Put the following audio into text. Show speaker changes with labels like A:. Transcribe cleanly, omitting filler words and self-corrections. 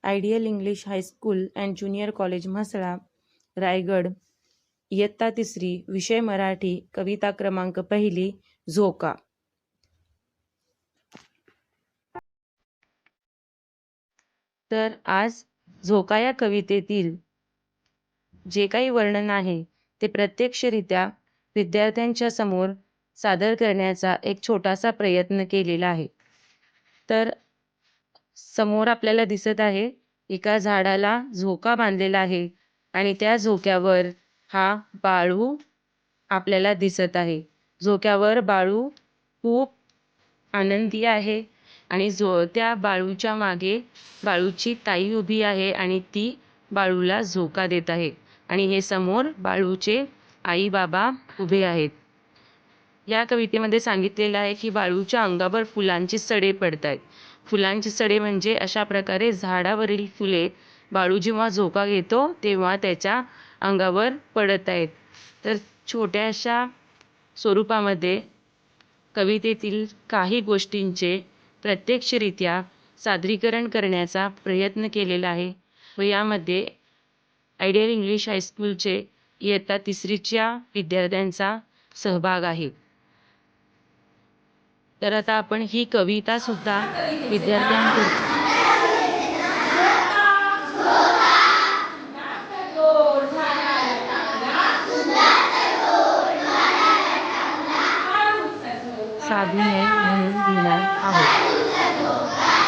A: Ideal English high school and junior college Mhasla, Raigad. इयत्ता 3री, विषय मराठी, कविता क्रमांक 1, झोका. तर आज झोका या कवितेतील जे काही वर्णन आहे ते प्रत्यक्षरित्या विद्यार्थ्यांच्या समोर सादर करण्याचा एक छोटासा प्रयत्न केलेला आहे. तर समोर आपल्याला दिसत आहे एका झाडाला झोका बांधलेला आहे आणि त्या झोक्यावर हा बाळू आपल्याला दिसत आहे. झोक्यावर बाळू खूप आनंदी आहे आणि त्या बाळूच्या मागे बाळूची ताई उभी आहे आणि ती बाळूला झोका देत आहे आणि हे समोर बाळूचे आई बाबा उभे आहेत. या कवितेमध्ये सांगितलेलं आहे की बाळूच्या अंगावर फुलांचे सडे पडत आहेत. फुलांचे सडे म्हणजे अशा प्रकारे झाडावरील फुले बाळू जेव्हा झोका घेतो तेव्हा त्याच्या अंगावर पडत आहेत. तर छोट्याशा स्वरूपामध्ये कवितेतील काही गोष्टींचे प्रत्यक्षरित्या सादरीकरण करण्याचा प्रयत्न केलेला आहे व यामध्ये आयडियल इंग्लिश हायस्कूलचे इयत्ता 3रीच्या विद्यार्थ्यांचा सहभाग आहे. तर आता आपण ही कविता सुद्धा विद्यार्थ्यांकडून साधू नये म्हणून घेणार आहोत.